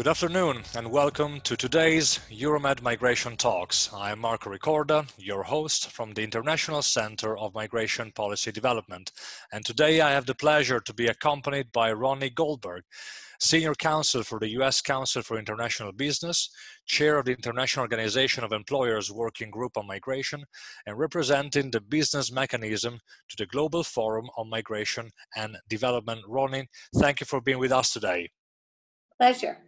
Good afternoon and welcome to today's Euromed Migration Talks. I am Marco Ricorda, your host from the International Center of Migration Policy Development. And today I have the pleasure to be accompanied by Ronnie Goldberg, Senior Counsel for the U.S. Council for International Business, Chair of the International Organization of Employers Working Group on Migration, and representing the business mechanism to the Global Forum on Migration and Development. Ronnie, thank you for being with us today. Pleasure.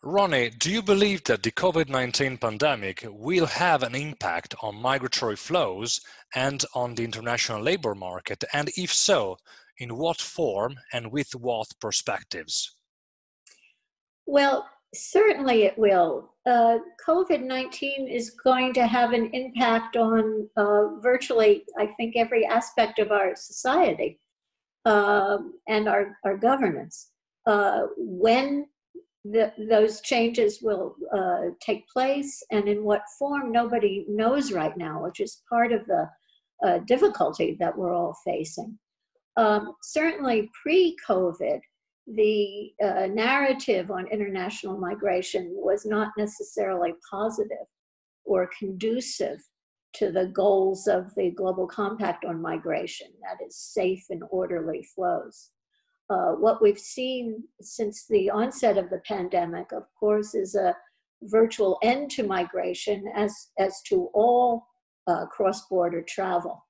Ronnie, do you believe that the COVID-19 pandemic will have an impact on migratory flows and on the international labor market? And if so, in what form and with what perspectives? Well, certainly it will. COVID-19 is going to have an impact on virtually, I think, every aspect of our society and our governance. When those changes will take place and in what form, nobody knows right now, which is part of the difficulty that we're all facing. Certainly pre-COVID, the narrative on international migration was not necessarily positive or conducive to the goals of the Global Compact on Migration, that is, safe and orderly flows. What we've seen since the onset of the pandemic, of course, is a virtual end to migration as to all cross-border travel.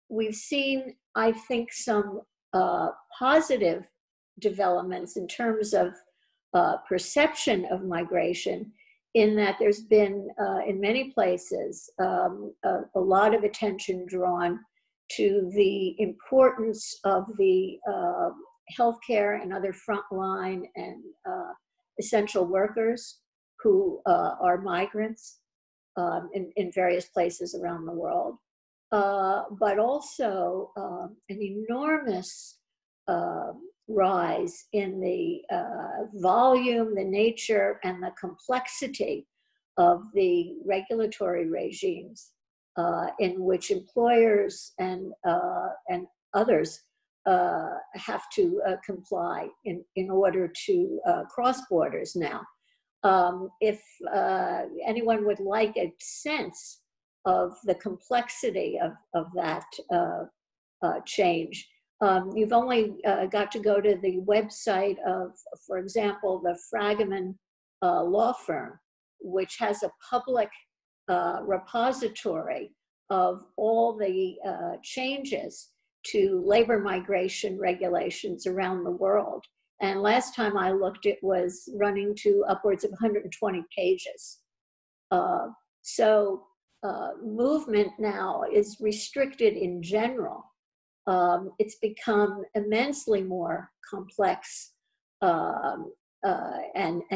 We've seen, I think, some positive developments in terms of perception of migration, in that there's been, in many places, a lot of attention drawn to the importance of the healthcare and other frontline and essential workers who are migrants in various places around the world. But also an enormous rise in the volume, the nature, and the complexity of the regulatory regimes in which employers and others have to comply in order to cross borders now. If anyone would like a sense of the complexity of that change, you've only got to go to the website of, for example, the Fragaman law firm, which has a public repository of all the changes to labor migration regulations around the world. And last time I looked, it was running to upwards of 120 pages. So movement now is restricted in general. It's become immensely more complex and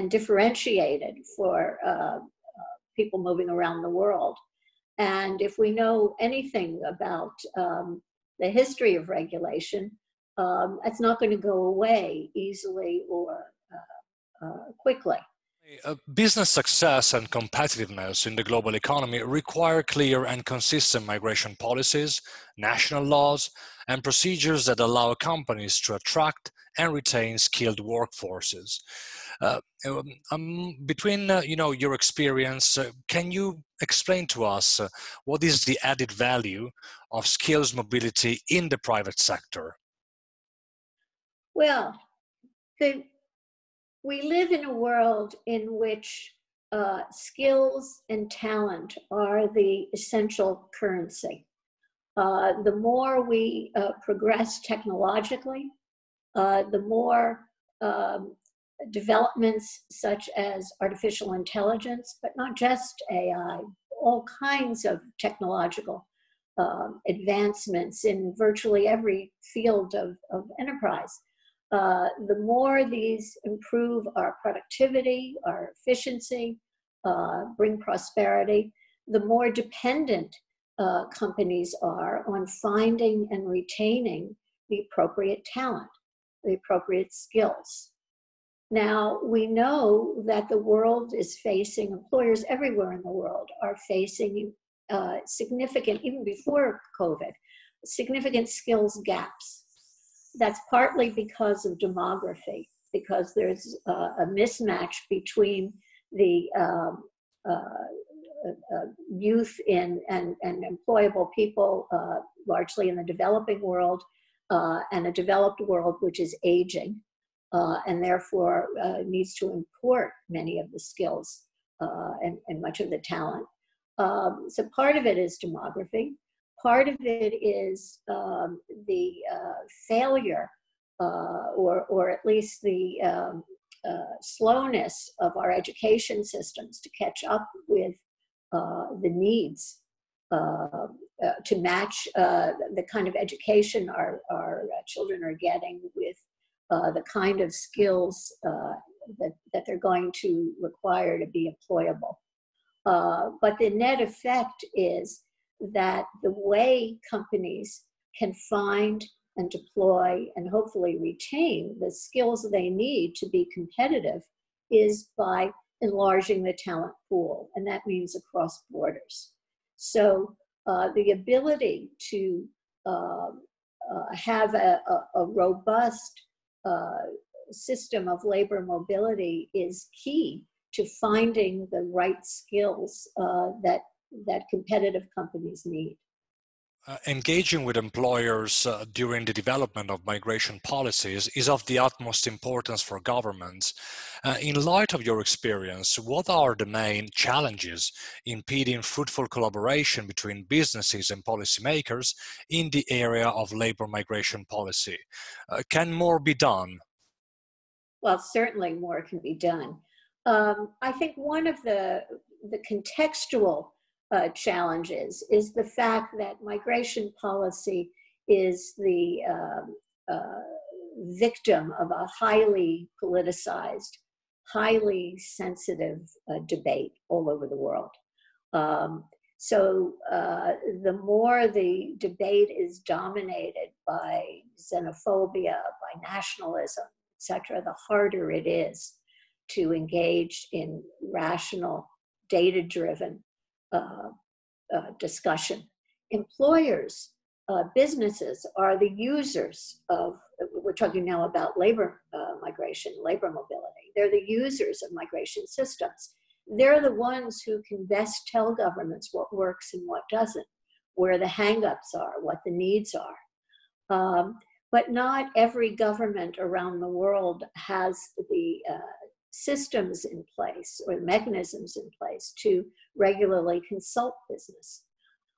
differentiated for people moving around the world. And if we know anything about the history of regulation, it's not going to go away easily or quickly. Business success and competitiveness in the global economy require clear and consistent migration policies, national laws, and procedures that allow companies to attract and retain skilled workforces. Between your experience, can you explain to us what is the added value of skills mobility in the private sector? Well, we live in a world in which skills and talent are the essential currency. The more we progress technologically, the more developments such as artificial intelligence, but not just AI, all kinds of technological advancements in virtually every field of enterprise. The more these improve our productivity, our efficiency, bring prosperity, the more dependent companies are on finding and retaining the appropriate talent, the appropriate skills. Now, we know that the world is facing, employers everywhere in the world are facing significant, even before COVID, significant skills gaps. That's partly because of demography. because there's a mismatch between the youth and employable people, largely in the developing world, and a developed world which is aging, and therefore needs to import many of the skills and much of the talent. So part of it is demography. Part of it is the failure, or at least the slowness of our education systems to catch up with the needs to match the kind of education our children are getting with the kind of skills that they're going to require to be employable. But the net effect is that the way companies can find and deploy and hopefully retain the skills they need to be competitive is by enlarging the talent pool, and that means across borders. So the ability to have a robust system of labor mobility is key to finding the right skills that competitive companies need. Engaging with employers during the development of migration policies is of the utmost importance for governments. In light of your experience, what are the main challenges impeding fruitful collaboration between businesses and policymakers in the area of labor migration policy? Can more be done? Well, certainly more can be done. I think one of the contextual challenges is the fact that migration policy is the victim of a highly politicized, highly sensitive debate all over the world. So the more the debate is dominated by xenophobia, by nationalism, etc., the harder it is to engage in rational, data-driven discussion. Employers, businesses are the users of, we're talking now about labor migration, labor mobility. They're the users of migration systems. They're the ones who can best tell governments what works and what doesn't, where the hangups are, what the needs are. But not every government around the world has the systems in place or mechanisms in place to regularly consult business.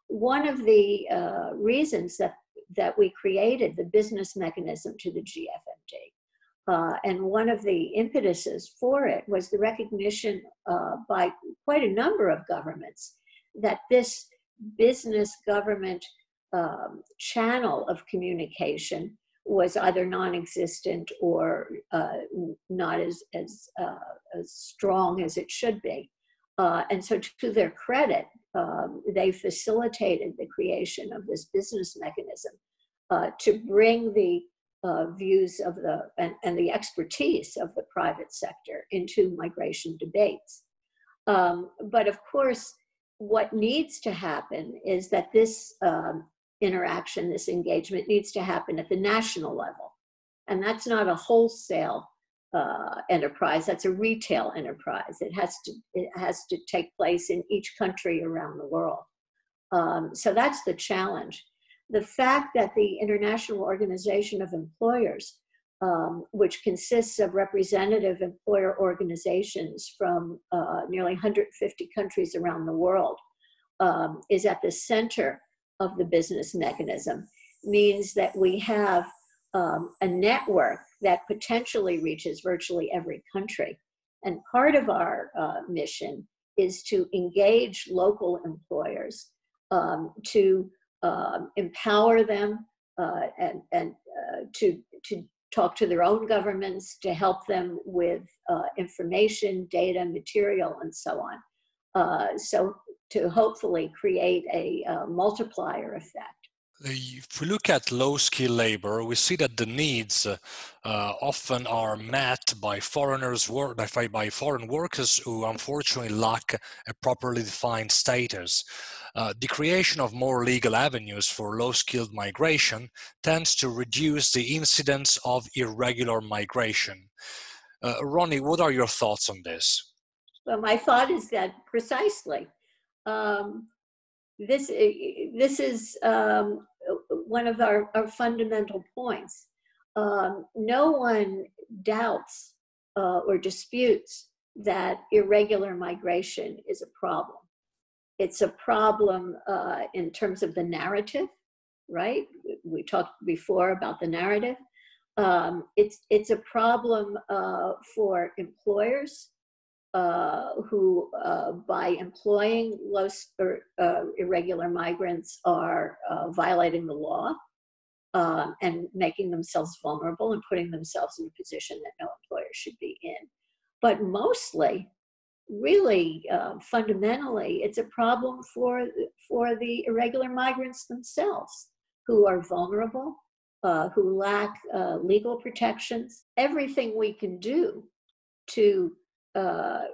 One of the reasons that we created the business mechanism to the GFMD, and one of the impetuses for it was the recognition by quite a number of governments that this business government channel of communication was either non-existent or not as strong as it should be. And so to their credit, they facilitated the creation of this business mechanism to bring the views of and the expertise of the private sector into migration debates. But of course, what needs to happen is that this interaction, this engagement needs to happen at the national level. And that's not a wholesale enterprise, that's a retail enterprise. It has to take place in each country around the world. So that's the challenge. The fact that the International Organization of Employers, which consists of representative employer organizations from nearly 150 countries around the world, is at the center of the business mechanism, means that we have a network that potentially reaches virtually every country. And part of our mission is to engage local employers, to empower them and to talk to their own governments, to help them with information, data, material, and so on. So to hopefully create a multiplier effect. If we look at low-skill labor, we see that the needs often are met by by foreign workers who unfortunately lack a properly defined status. The creation of more legal avenues for low-skilled migration tends to reduce the incidence of irregular migration. Ronnie, what are your thoughts on this? Well, my thought is that precisely. Um, this is one of our fundamental points. No one doubts or disputes that irregular migration is a problem. It's a problem in terms of the narrative, right? We talked before about the narrative. It's a problem for employers who, by employing irregular migrants, are violating the law and making themselves vulnerable and putting themselves in a position that no employer should be in. But mostly, really, fundamentally, it's a problem for the irregular migrants themselves, who are vulnerable, who lack legal protections. Everything we can do to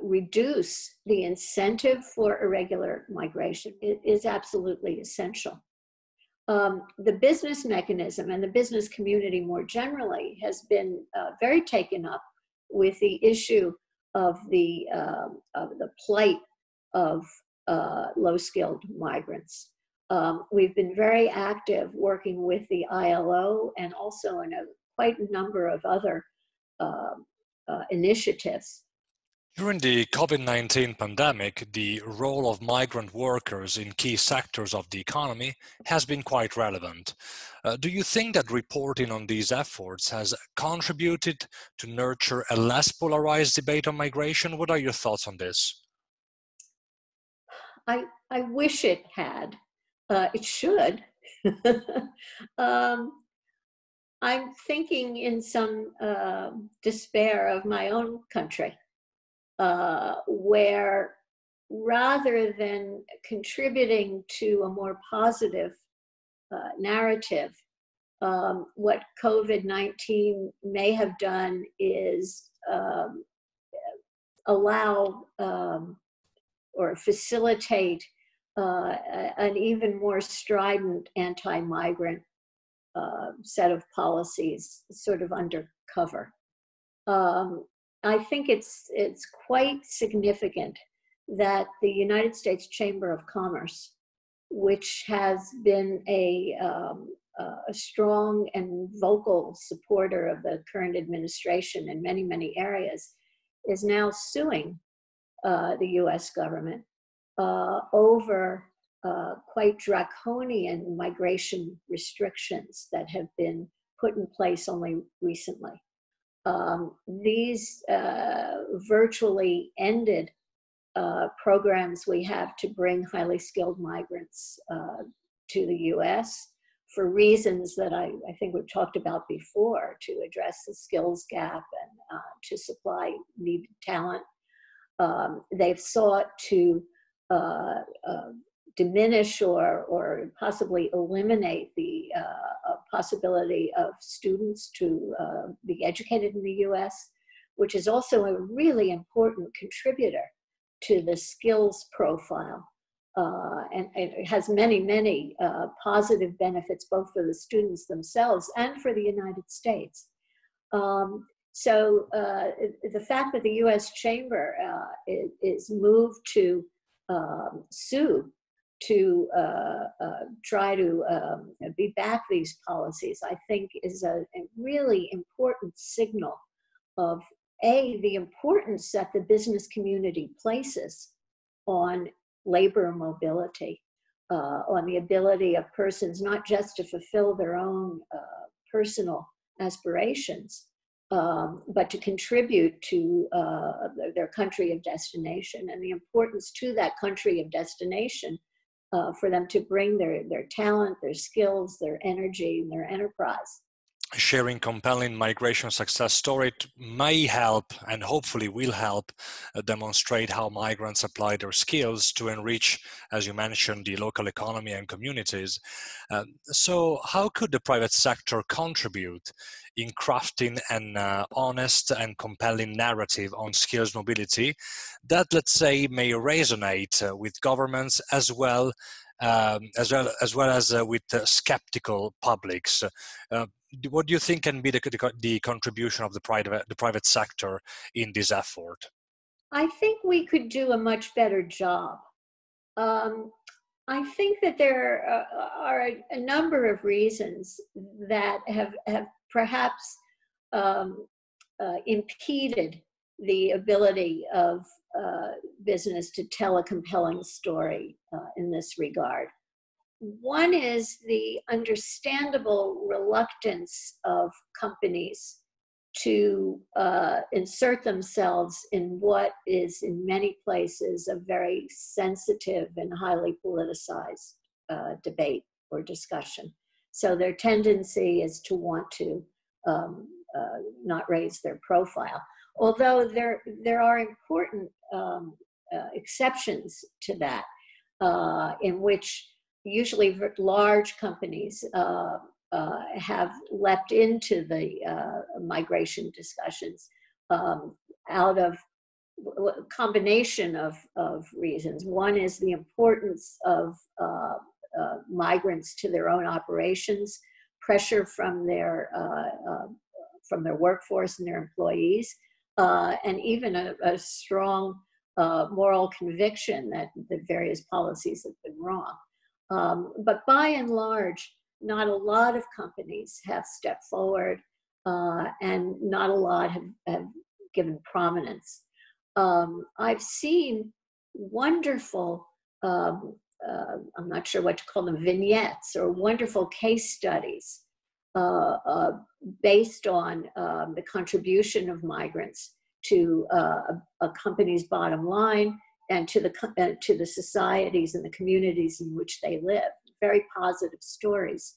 reduce the incentive for irregular migration is absolutely essential. The business mechanism and the business community more generally has been very taken up with the issue of the plight of low-skilled migrants. We've been very active working with the ILO and also in quite a number of other initiatives. During the COVID-19 pandemic, the role of migrant workers in key sectors of the economy has been quite relevant. Do you think that reporting on these efforts has contributed to nurture a less polarized debate on migration? What are your thoughts on this? I wish it had. It should. I'm thinking in some despair of my own country. Where rather than contributing to a more positive narrative, what COVID-19 may have done is allow or facilitate an even more strident anti-migrant set of policies sort of undercover. I think it's quite significant that the United States Chamber of Commerce, which has been a strong and vocal supporter of the current administration in many, many areas, is now suing the US government over quite draconian migration restrictions that have been put in place only recently. These virtually ended programs we have to bring highly skilled migrants to the US for reasons that I think we've talked about before, to address the skills gap and to supply needed talent. They've sought to diminish or possibly eliminate the possibility of students to be educated in the US, which is also a really important contributor to the skills profile. And it has many, many positive benefits, both for the students themselves and for the United States. So the fact that the US Chamber is moved to sue to try to beat back these policies, I think is a really important signal of the importance that the business community places on labor mobility, on the ability of persons not just to fulfill their own personal aspirations, but to contribute to their country of destination, and the importance to that country of destination for them to bring their talent, their skills, their energy, and their enterprise. sharing compelling migration success story may help, and hopefully will help, demonstrate how migrants apply their skills to enrich, as you mentioned, the local economy and communities. So how could the private sector contribute in crafting an honest and compelling narrative on skills mobility that, let's say, may resonate with governments as well as with skeptical publics? What do you think can be the contribution of the private sector in this effort? I think we could do a much better job. I think that there are a number of reasons that have perhaps impeded the ability of business to tell a compelling story in this regard. One is the understandable reluctance of companies to insert themselves in what is in many places a very sensitive and highly politicized debate or discussion. So their tendency is to want to not raise their profile. Although there are important exceptions to that, in which usually large companies have leapt into the migration discussions out of a combination of reasons. One is the importance of migrants to their own operations, pressure from their workforce and their employees, and even a strong moral conviction that the various policies have been wrong. But by and large, not a lot of companies have stepped forward, and not a lot have given prominence. I've seen wonderful, I'm not sure what to call them, vignettes or wonderful case studies based on the contribution of migrants to a company's bottom line and to the societies and the communities in which they live. Very positive stories.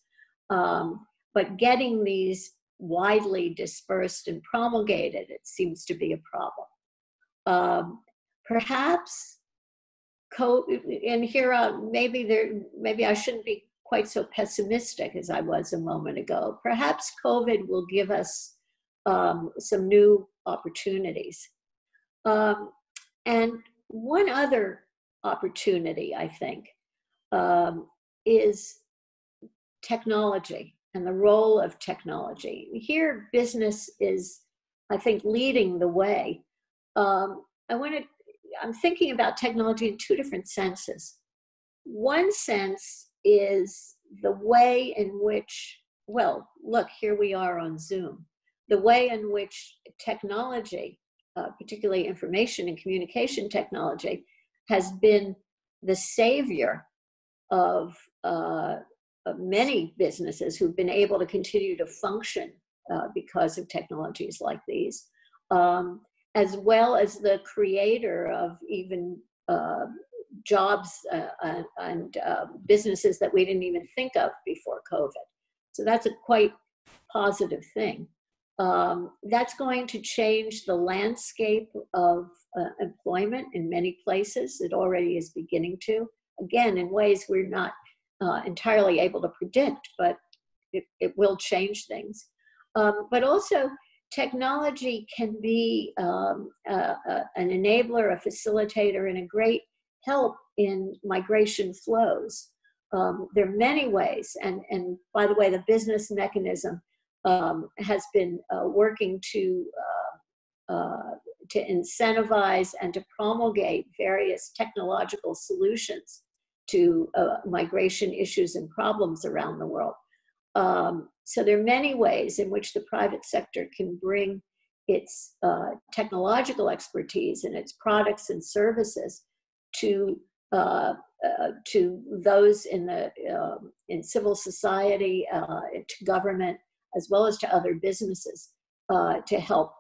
But getting these widely dispersed and promulgated, it seems to be a problem. Perhaps, and here maybe I shouldn't be quite so pessimistic as I was a moment ago. Perhaps COVID will give us some new opportunities. And one other opportunity, I think, is technology and the role of technology. Here, business is, I think, leading the way. I'm thinking about technology in two different senses. One sense is the way in which, well, look, here we are on Zoom. The way in which technology, particularly information and communication technology, has been the savior of many businesses who've been able to continue to function because of technologies like these, as well as the creator of even jobs and businesses that we didn't even think of before COVID. So that's a quite positive thing. That's going to change the landscape of employment in many places. It already is beginning to, again, in ways we're not entirely able to predict, but it will change things. But also, technology can be an enabler, a facilitator, and a great help in migration flows. There are many ways, and by the way, the business mechanism has been working to incentivize and to promulgate various technological solutions to migration issues and problems around the world. So there are many ways in which the private sector can bring its technological expertise and its products and services to those in civil society, to government, as well as to other businesses, to help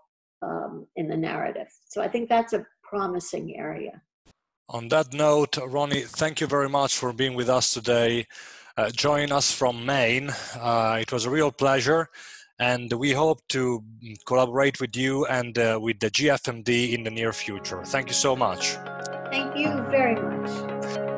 in the narrative. So I think that's a promising area. On that note, Ronnie, thank you very much for being with us today. Join us from Maine. It was a real pleasure. and we hope to collaborate with you and with the GFMD in the near future. Thank you so much. Thank you very much.